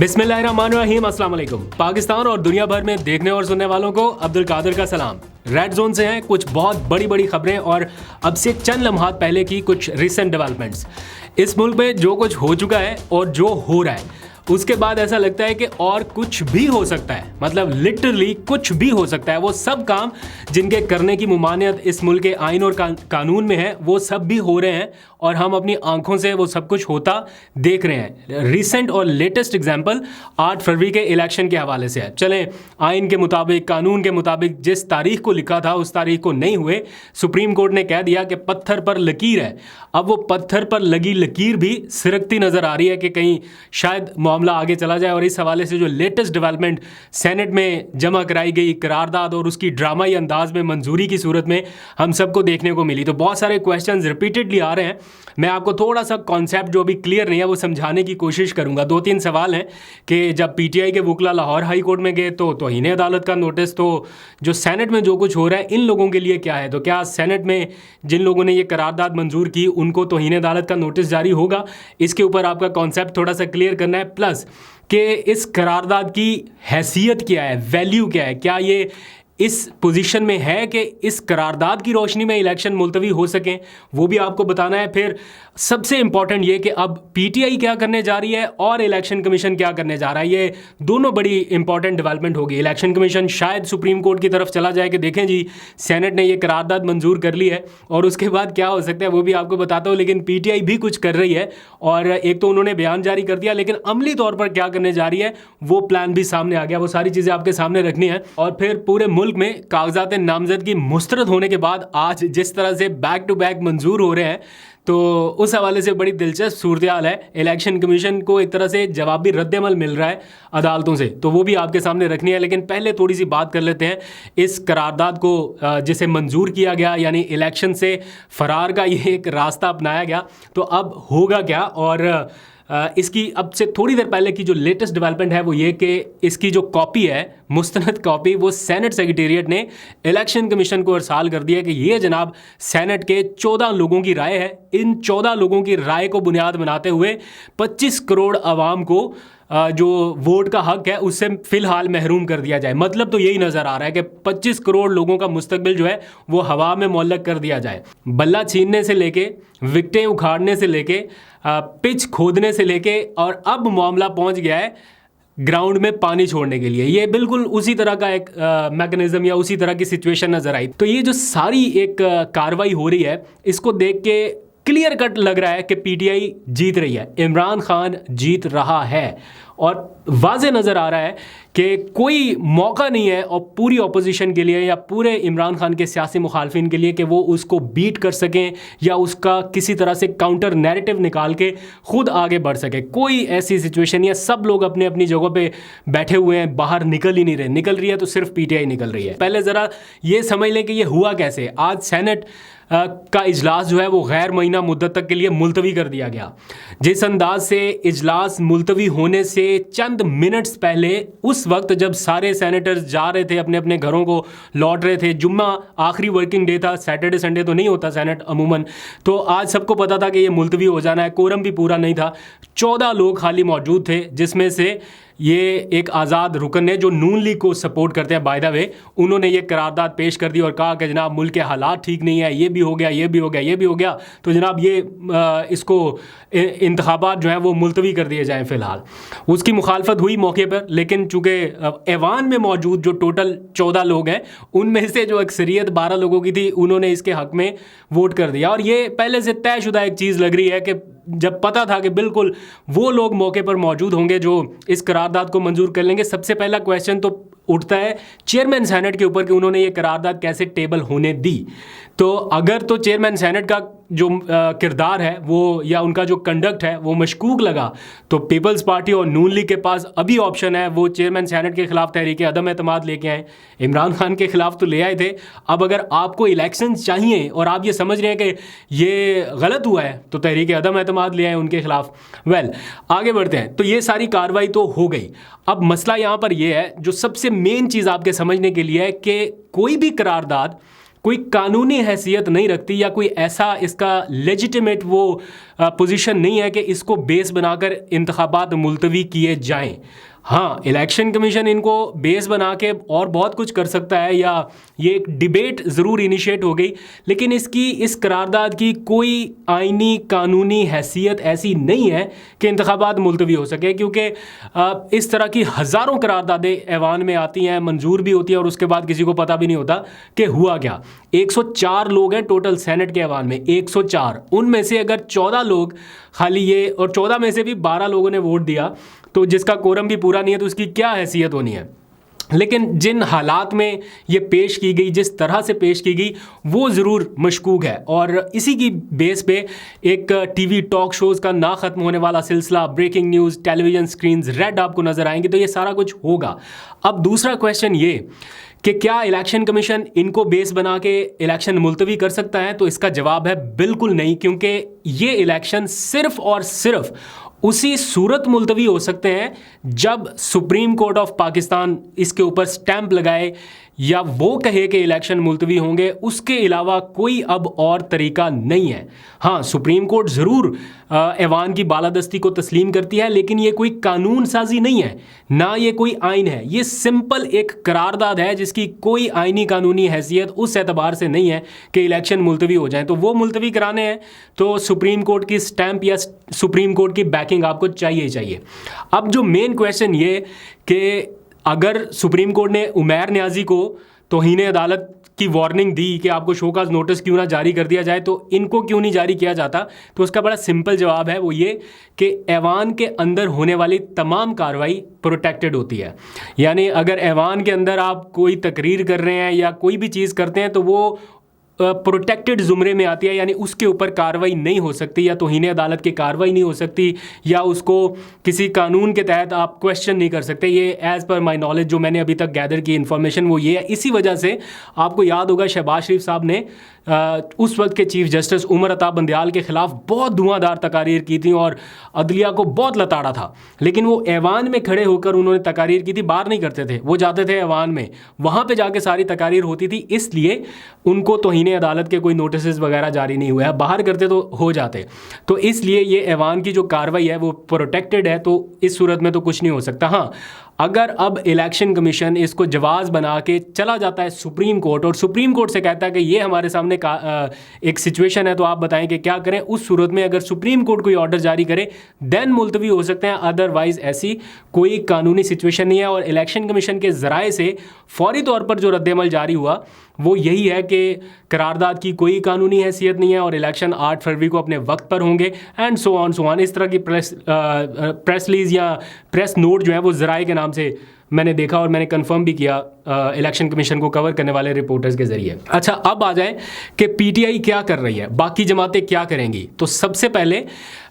बिस्मिल्लाहिर्रहमानिर्रहीम, अस्सलाम वालेकुम। पाकिस्तान और दुनिया भर में देखने और सुनने वालों को अब्दुल कादिर का सलाम। रेड जोन से हैं कुछ बहुत बड़ी बड़ी खबरें और अब से चंद लम्हात पहले की कुछ रिसेंट डेवलपमेंट्स। इस मुल्क में जो कुछ हो चुका है और जो हो रहा है उसके बाद ऐसा लगता है कि और कुछ भी हो सकता है, मतलब लिटरली कुछ भी हो सकता है। वो सब काम जिनके करने की मुमानियत इस मुल्क के आइन और कानून में है वो सब भी हो रहे हैं और हम अपनी आंखों से वो सब कुछ होता देख रहे हैं। रिसेंट और लेटेस्ट एग्जांपल 8 फरवरी के इलेक्शन के हवाले से है। चलें, आइन के मुताबिक, कानून के मुताबिक जिस तारीख को लिखा था उस तारीख को नहीं हुए। सुप्रीम कोर्ट ने कह दिया कि पत्थर पर लकीर है। अब वो पत्थर पर लगी लकीर भी सिरकती नजर आ रही है कि कहीं शायद मामला आगे चला जाए। और इस हवाले से जो लेटेस्ट डेवलपमेंट सेनेट में जमा कराई गई करारदाद और उसकी ड्रामाई अंदाज में मंजूरी की सूरत में हम सबको देखने को मिली, तो बहुत सारे क्वेश्चंस रिपीटेडली आ रहे हैं। मैं आपको थोड़ा सा कॉन्सेप्ट जो अभी क्लियर नहीं है वो समझाने की कोशिश करूंगा। 2-3 सवाल हैं कि जब पीटीआई के वकला लाहौर हाई कोर्ट में गए तो तौहीन अदालत का नोटिस, तो जो सेनेट में जो कुछ हो रहा है इन लोगों के लिए क्या है, तो क्या सेनेट में जिन लोगों ने ये करारदाद मंजूर की उनको तौहीन अदालत का नोटिस जारी होगा? इसके ऊपर आपका कॉन्सेप्ट थोड़ा सा क्लियर करना है। प्लस कि इस करारदाद की हैसियत क्या है, वैल्यू क्या है, क्या ये इस पोजीशन में है कि इस करारदाद की रोशनी में इलेक्शन मुलतवी हो सकें, वो भी आपको बताना है। फिर सबसे इंपॉर्टेंट ये कि अब पीटीआई क्या करने जा रही है और इलेक्शन कमीशन क्या करने जा रहा है, ये दोनों बड़ी इंपॉर्टेंट डेवलपमेंट होगी। इलेक्शन कमीशन शायद सुप्रीम कोर्ट की तरफ चला जाए कि देखें जी सेनेट ने ये करारदाद मंजूर कर ली है और उसके बाद क्या हो सकता है वो भी आपको बताता हूँ। लेकिन पीटीआई भी कुछ कर रही है और एक तो उन्होंने बयान जारी कर दिया, लेकिन अमली तौर पर क्या करने जा रही है वो प्लान भी सामने आ गया। वो सारी चीज़ें आपके सामने रखनी है। और फिर पूरे मुल्क में कागजात नामजदगी मुस्तरद होने के बाद आज जिस तरह से बैक टू बैक मंजूर हो रहे हैं, तो उस हवाले से बड़ी दिलचस्प सूरत हाल है। इलेक्शन कमीशन को एक तरह से जवाबी रद्द-ए-अमल मिल रहा है अदालतों से, तो वो भी आपके सामने रखनी है। लेकिन पहले थोड़ी सी बात कर लेते हैं इस करारदाद को जिसे मंजूर किया गया, यानी इलेक्शन से फरार का ये एक रास्ता अपनाया गया, तो अब होगा क्या। और इसकी अब से थोड़ी देर पहले की जो लेटेस्ट डेवलपमेंट है वो ये कि इसकी जो कॉपी है, मुस्तनद कॉपी, वो सेनेट सेक्रेटेरिएट ने इलेक्शन कमीशन को अरसाल कर दिया कि ये जनाब सेनेट के 14 लोगों की राय है। इन 14 लोगों की राय को बुनियाद बनाते हुए 25 करोड़ आवाम को जो वोट का हक है उससे फिलहाल महरूम कर दिया जाए। मतलब तो यही नज़र आ रहा है कि 25 करोड़ लोगों का मुस्तकबिल जो है वो हवा में मुअल्लक कर दिया जाए। बल्ला छीनने से लेके, विकटें उखाड़ने से लेके, पिच खोदने से लेके, और अब मामला पहुंच गया है ग्राउंड में पानी छोड़ने के लिए। ये बिल्कुल उसी तरह का एक मैकेनिज्म या उसी तरह की सिचुएशन नज़र आई। तो ये जो सारी एक कार्रवाई हो रही है इसको देख के क्लियर कट लग रहा है कि पीटीआई जीत रही है, इमरान खान जीत रहा है और वाज़े नज़र आ रहा है कि कोई मौका नहीं है और पूरी अपोजिशन के लिए या पूरे इमरान खान के सियासी मुखालफिन के लिए कि वो उसको बीट कर सकें या उसका किसी तरह से काउंटर नैरेटिव निकाल के खुद आगे बढ़ सके। कोई ऐसी सिचुएशन या सब लोग अपने अपनी जगहों पे बैठे हुए हैं, बाहर निकल ही नहीं रहे। निकल रही है तो सिर्फ पीटीआई निकल रही है। पहले ज़रा ये समझ लें कि ये हुआ कैसे। आज सेनेट का इजलास जो है वो गैर महीना मुद्दत तक के लिए मुलतवी कर दिया गया। जिस अंदाज से इजलास मुलतवी होने से चंद मिनट्स पहले, उस वक्त जब सारे सेनेटर्स जा रहे थे अपने अपने घरों को लौट रहे थे, जुम्मा आखिरी वर्किंग डे था, सैटरडे संडे तो नहीं होता सेनेट अमूमन, तो आज सबको पता था कि ये मुलतवी हो जाना है। कोरम भी पूरा नहीं था, 14 लोग खाली मौजूद थे, जिसमें से ये एक आज़ाद रुकन ने जो नून लीग को सपोर्ट करते हैं बाय द वे, उन्होंने ये करारदाद पेश कर दी और कहा कि जनाब मुल्क के हालात ठीक नहीं है, ये भी हो गया, ये भी हो गया, ये भी हो गया, तो जनाब ये इसको इंतखाबात जो है वो मुलतवी कर दिए जाएं फ़िलहाल। उसकी मुखालफत हुई मौके पर, लेकिन चूँकि ऐवान में मौजूद जो टोटल 14 लोग हैं उनमें से जो अक्सरियत 12 लोगों की थी उन्होंने इसके हक़ में वोट कर दिया। और ये पहले से तयशुदा एक चीज़ लग रही है कि जब पता था कि बिल्कुल वो लोग मौके पर मौजूद होंगे जो इस करारदाद को मंजूर कर लेंगे। सबसे पहला क्वेश्चन तो उठता है चेयरमैन सेनेट के ऊपर कि उन्होंने ये करारदाद कैसे टेबल होने दी। तो अगर तो चेयरमैन सेनेट का जो किरदार है वो या उनका जो कंडक्ट है वो मशकूक लगा, तो पीपल्स पार्टी और नून लीग के पास अभी ऑप्शन है, वो चेयरमैन सेनेट के खिलाफ तहरीक अदम एतमाद लेके आए। इमरान खान के खिलाफ तो ले आए थे, अब अगर आपको इलेक्शन चाहिए और आप ये समझ रहे हैं कि ये गलत हुआ है तो तहरीक अदम एतमाद ले आए उनके खिलाफ। आगे बढ़ते हैं। तो ये सारी कार्रवाई तो हो गई। अब मसला यहाँ पर यह है, जो सबसे मेन चीज़ आपके समझने के लिए है कि कोई भी करारदाद कोई कानूनी हैसियत नहीं रखती या कोई ऐसा इसका लेजिटिमेट वो पोजीशन नहीं है कि इसको बेस बनाकर इंतखाबात मुलतवी किए जाएं। हाँ, इलेक्शन कमीशन इनको बेस बना के और बहुत कुछ कर सकता है, या ये एक डिबेट ज़रूर इनिशिएट हो गई, लेकिन इसकी इस करारदाद की कोई आईनी कानूनी हैसियत ऐसी नहीं है कि इंतखाबात मुलतवी हो सके, क्योंकि इस तरह की हज़ारों करारदादें ऐवान में आती हैं, मंजूर भी होती हैं और उसके बाद किसी को पता भी नहीं होता कि हुआ क्या। 104 लोग हैं टोटल सेनेट के ऐवान में, 104। उनमें से अगर 14 लोग खाली ये, और 14 में से भी 12 लोगों ने वोट दिया, तो जिसका कोरम भी पूरा नहीं है तो उसकी क्या हैसियत होनी है। लेकिन जिन हालात में ये पेश की गई, जिस तरह से पेश की गई, वो ज़रूर मशकूक है। और इसी की बेस पे एक टीवी टॉक शोज़ का ना ख़त्म होने वाला सिलसिला, breaking news, television screens red आपको नज़र आएंगे, तो ये सारा कुछ होगा। अब दूसरा क्वेश्चन ये कि क्या इलेक्शन कमीशन इनको बेस बना के इलेक्शन मुलतवी कर सकता है, तो इसका जवाब है बिल्कुल नहीं, क्योंकि ये इलेक्शन सिर्फ़ और सिर्फ उसी सूरत मुलतवी हो सकते हैं जब सुप्रीम कोर्ट ऑफ पाकिस्तान इसके ऊपर स्टैंप लगाए या वो कहे कि इलेक्शन मुलतवी होंगे। उसके अलावा कोई अब और तरीका नहीं है। हाँ, सुप्रीम कोर्ट ज़रूर ऐवान की बालादस्ती को तस्लीम करती है, लेकिन ये कोई कानून साजी नहीं है, ना ये कोई आइन है। ये सिंपल एक करारदाद है जिसकी कोई आइनी कानूनी हैसियत उस एतबार से नहीं है कि इलेक्शन मुलतवी हो जाए। तो वो मुलतवी कराने हैं तो सुप्रीम कोर्ट की स्टैंप या सुप्रीम कोर्ट की बैकिंग आपको चाहिए ही चाहिए। अब जो मेन क्वेश्चन ये कि अगर सुप्रीम कोर्ट ने उमैर न्याजी को तौहीन अदालत की वार्निंग दी कि आपको शोकाज नोटिस क्यों ना जारी कर दिया जाए, तो इनको क्यों नहीं जारी किया जाता, तो उसका बड़ा सिंपल जवाब है, वो ये कि ऐवान के अंदर होने वाली तमाम कार्रवाई प्रोटेक्टेड होती है। यानी अगर ऐवान के अंदर आप कोई तकरीर कर रहे हैं या कोई भी चीज़ करते हैं तो वो प्रोटेक्टेड ज़ुमरे में आती है, यानी उसके ऊपर कार्रवाई नहीं हो सकती, या तौहीन अदालत की कार्रवाई नहीं हो सकती, या उसको किसी कानून के तहत आप क्वेश्चन नहीं कर सकते। ये एज़ पर माई नॉलेज जो मैंने अभी तक गैदर की इन्फॉर्मेशन वो ये है। इसी वजह से आपको याद होगा शहबाज शरीफ साहब ने उस वक्त के चीफ जस्टिस उमर अता बंदयाल के ख़िलाफ़ बहुत धुआंधार तकारीर की थी और अदलिया को बहुत लताड़ा था, लेकिन वो ऐवान में खड़े होकर उन्होंने तकारीर की थी। बाहर नहीं करते थे, वो जाते थे ऐवान में, वहाँ पे जाके सारी तकारीर होती थी, इसलिए उनको तौहीन अदालत के कोई नोटिस वगैरह जारी नहीं हुआ है। बाहर करते तो हो जाते। तो इसलिए ये ऐवान की जो कार्रवाई है वो प्रोटेक्टेड है, तो इस सूरत में तो कुछ नहीं हो सकता। हाँ, अगर अब इलेक्शन कमीशन इसको जवाज़ बना के चला जाता है सुप्रीम कोर्ट और सुप्रीम कोर्ट से कहता है कि ये हमारे सामने एक सिचुएशन है, तो आप बताएं कि क्या करें, उस सूरत में अगर सुप्रीम कोर्ट कोई ऑर्डर जारी करे देन मुलतवी हो सकते हैं, अदरवाइज ऐसी कोई कानूनी सिचुएशन नहीं है। और इलेक्शन कमीशन के ज़राए से फौरी तौर पर जो रद्दमल जारी हुआ वो यही है कि करारदाद की कोई कानूनी हैसियत नहीं है और इलेक्शन 8 फरवरी को अपने वक्त पर होंगे, एंड सो ऑन। इस तरह की प्रेस रिलीज या प्रेस नोट जो है वो ज़राए के नाम से मैंने देखा और मैंने कंफर्म भी किया इलेक्शन कमीशन को कवर करने वाले रिपोर्टर्स के ज़रिए। अच्छा, अब आ जाए कि पीटीआई क्या कर रही है, बाकी जमातें क्या करेंगी। तो सबसे पहले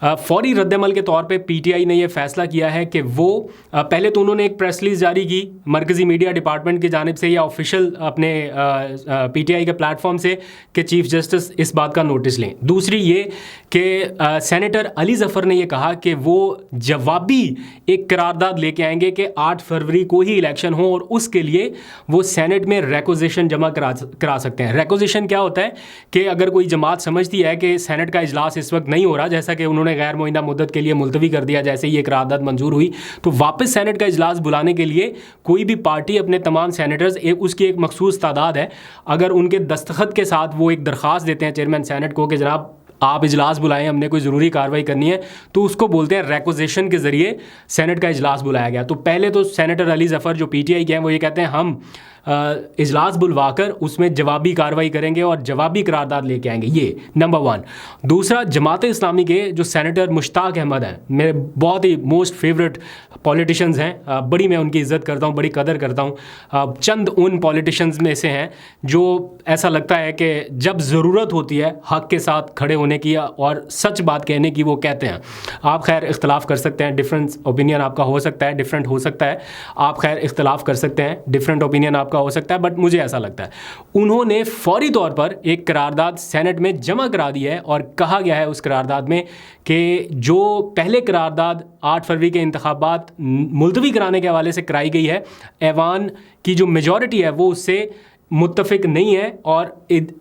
फौरी रद्दमल के तौर पे पीटीआई ने यह फ़ैसला किया है कि वो पहले तो उन्होंने एक प्रेस रिलीज़ जारी की मरकज़ी मीडिया डिपार्टमेंट की जानिब से या ऑफिशियल अपने पीटीआई के प्लेटफॉर्म से कि चीफ जस्टिस इस बात का नोटिस लें। दूसरी ये कि सेनेटर अली ज़फ़र ने यह कहा कि वो जवाबी एक करारदाद लेके आएंगे कि 8 फरवरी को ही इलेक्शन हो और उसके लिए वो सेनेट में रेकोजेशन जमा करा सकते हैं। रेकोजेशन क्या होता है कि अगर कोई जमात समझती है कि सेनेट का इजलास इस वक्त नहीं हो रहा, जैसा कि उन्होंने गैर मुइन्ना मुद्दत के लिए मुलतवी कर दिया जैसे ये करारदाद मंजूर हुई, तो वापस सेनेट का इजलास बुलाने के लिए कोई भी पार्टी अपने तमाम सेनेटर्स, उसकी एक मखसूस तादाद है, अगर उनके दस्तखत के साथ वो एक दरख्वास्त देते हैं चेयरमैन सेनेट को कि जनाब आप इजलास बुलाएं, हमने कोई ज़रूरी कार्रवाई करनी है, तो उसको बोलते हैं रेकोजेशन के ज़रिए सेनेट का इजलास बुलाया गया। तो पहले तो सेनेटर अली ज़फ़र जो पीटीआई के हैं वो ये कहते हैं हम इजलास बुलवाकर उसमें जवाबी कार्रवाई करेंगे और जवाबी करारदाद लेके आएंगे, ये नंबर 1। दूसरा, जमात इस्लामी के जो सेनेटर मुश्ताक अहमद हैं, मेरे बहुत ही मोस्ट फेवरेट पॉलिटिशियंस हैं, बड़ी मैं उनकी इज़्ज़त करता हूँ, बड़ी कदर करता हूँ। चंद उन पॉलिटिशियंस में से हैं जो ऐसा लगता है कि जब ज़रूरत होती है हक़ के साथ खड़े होने की और सच बात कहने की वो कहते हैं। आप खैर इख्तलाफ कर सकते हैं, डिफरेंस ओपिनियन आपका हो सकता है, डिफरेंट हो सकता है, आप खैर इख्तलाफ कर सकते हैं, डिफरेंट ओपिनियन आपका हो सकता है, बट मुझे ऐसा लगता है उन्होंने फौरी तौर पर एक करारदाद सेनेट में जमा करा दी है और कहा गया है उस करारदाद में कि जो पहले करारदाद 8 फरवरी के इंतखाबात मुलतवी कराने के हवाले से कराई गई है, ऐवान की जो मेजॉरिटी है वो उससे मुत्तफिक नहीं है और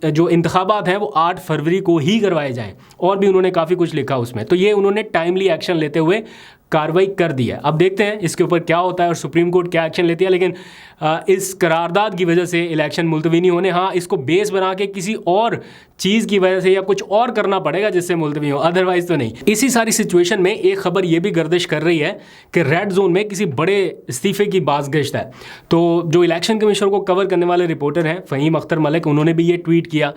जो इंतखाबात हैं वो 8 फरवरी को ही करवाए जाएं। और भी उन्होंने काफ़ी कुछ लिखा उसमें, तो ये उन्होंने टाइमली एक्शन लेते हुए कार्रवाई कर दी है। अब देखते हैं इसके ऊपर क्या होता है और सुप्रीम कोर्ट क्या एक्शन लेती है। लेकिन इस करारदाद की वजह से इलेक्शन मुलतवी नहीं होने, हाँ इसको बेस बना के किसी और चीज़ की वजह से या कुछ और करना पड़ेगा जिससे मुलतवी हो, अदरवाइज तो नहीं। इसी सारी सिचुएशन में एक खबर ये भी गर्दिश कर रही है कि रेड जोन में किसी बड़े इस्तीफे की बाज़गश्त है। तो जो इलेक्शन कमीशन को कवर करने वाले रिपोर्टर हैं फ़हीम अख्तर मलिक, उन्होंने भी ये ट्वीट किया।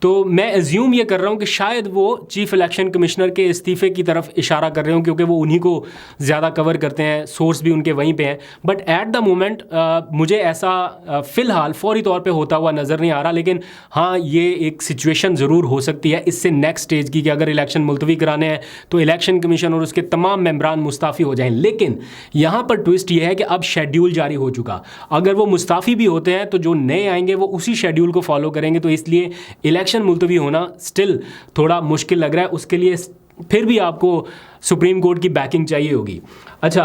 तो मैं एज्यूम ये कर रहा हूँ कि शायद वो चीफ इलेक्शन कमिश्नर के इस्तीफे की तरफ इशारा कर रहे हो, क्योंकि वो उन्हीं को ज़्यादा कवर करते हैं, सोर्स भी उनके वहीं पे हैं। बट एट द मोमेंट मुझे ऐसा फ़िलहाल फौरी तौर पे होता हुआ नज़र नहीं आ रहा। लेकिन हाँ, ये एक सिचुएशन ज़रूर हो सकती है इससे नेक्स्ट स्टेज की, कि अगर इलेक्शन मुलतवी कराने हैं तो इलेक्शन कमीशन और उसके तमाम मेंबरान मुस्ताफ़ी हो जाएं। लेकिन यहाँ पर ट्विस्ट ये है कि अब शेड्यूल जारी हो चुका, अगर वो मुस्ताफ़ी भी होते हैं तो जो नए आएंगे वो उसी शेड्यूल को फॉलो करेंगे। तो इसलिए इलेक्शन मुलतवी होना स्टिल थोड़ा मुश्किल लग रहा है। उसके लिए फिर भी आपको सुप्रीम कोर्ट की बैकिंग चाहिए होगी। अच्छा,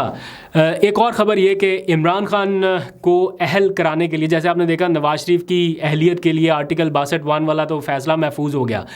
एक और ख़बर ये कि इमरान खान को अहल कराने के लिए, जैसे आपने देखा नवाज शरीफ की अहलियत के लिए आर्टिकल 62(1) वाला तो फ़ैसला महफूज हो गया।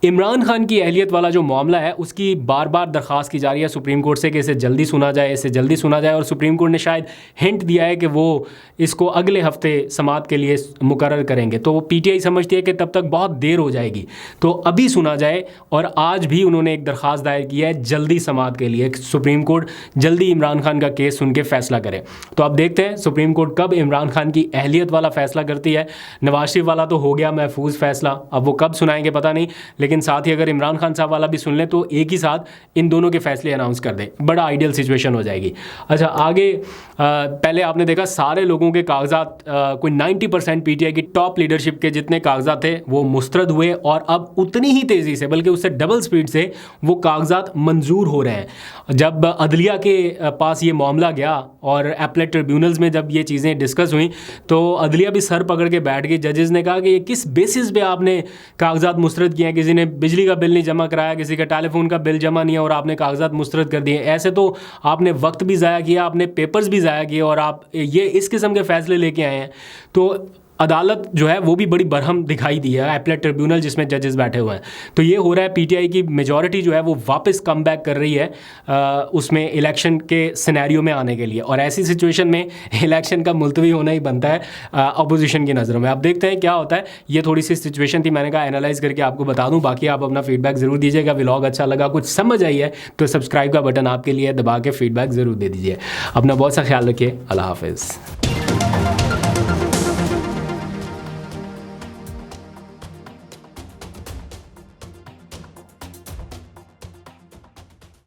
इमरान खान की अहलियत वाला जो मामला है उसकी बार बार दरख्वास्त की जा रही है सुप्रीम कोर्ट से कि इसे जल्दी सुना जाए, इसे जल्दी सुना जाए। और सुप्रीम कोर्ट ने शायद हिंट दिया है कि वो इसको अगले हफ्ते समाअत के लिए मुकर्रर करेंगे। तो पीटीआई समझती है कि तब तक बहुत देर हो जाएगी, तो अभी सुना जाए। और आज भी उन्होंने एक दरख्वास्त दायर की है जल्दी समाअत के लिए, सुप्रीम कोर्ट जल्दी इमरान खान का केस सुन के फैसला करे। तो अब देखते हैं सुप्रीम कोर्ट कब इमरान खान की अहलियत वाला फैसला करती है। नवाज शरीफ वाला तो हो गया महफूज फैसला, अब वो कब सुनाएंगे पता नहीं। लेकिन साथ ही अगर इमरान खान साहब वाला भी सुन लें तो एक ही साथ इन दोनों के फैसले अनाउंस कर दें, बड़ा आइडियल सिचुएशन हो जाएगी। अच्छा, आगे पहले आपने देखा सारे लोगों के कागजात, कोई 90% पीटीआई की टॉप लीडरशिप के जितने कागजात थे वो मुस्तरद हुए, और अब उतनी ही तेज़ी से बल्कि उससे डबल स्पीड से वो कागजात मंजूर हो रहे हैं। जब अदलिया के पास ये मामला गया और एपलेट ट्रिब्यूनल्स में जब ये चीज़ें डिस्कस हुई तो अदलिया भी सर पकड़ के बैठ गई। जजेस ने कहा कि ये किस बेसिस पे आपने कागजात मुस्तरद किए हैं, किसी ने बिजली का बिल नहीं जमा कराया, किसी का टेलीफोन का बिल जमा नहीं है और आपने कागजात मुस्तरद कर दिए। ऐसे तो आपने वक्त भी ज़ाया किया, आपने पेपर्स भी ज़ाया किए, और आप ये इस किस्म के फ़ैसले लेके आए हैं। तो अदालत जो है वो भी बड़ी बरहम दिखाई दी है, एपलेट ट्रिब्यूनल जिसमें जजेस बैठे हुए हैं। तो ये हो रहा है, पीटीआई की मेजॉरिटी जो है वो वापस कम बैक कर रही है उसमें इलेक्शन के सिनेरियो में आने के लिए। और ऐसी सिचुएशन में इलेक्शन का मुलतवी होना ही बनता है अपोजिशन की नज़रों में। अब देखते हैं क्या होता है। ये थोड़ी सी सिचुएशन थी, मैंने कहा एनालाइज करके आपको बता दूँ। बाकी आप अपना फीडबैक ज़रूर दीजिएगा। व्लॉग अच्छा लगा, कुछ समझ आई है तो सब्सक्राइब का बटन आपके लिए दबा के फीडबैक ज़रूर दे दीजिए। अपना बहुत सा ख्याल रखिए। अल्लाह हाफिज़।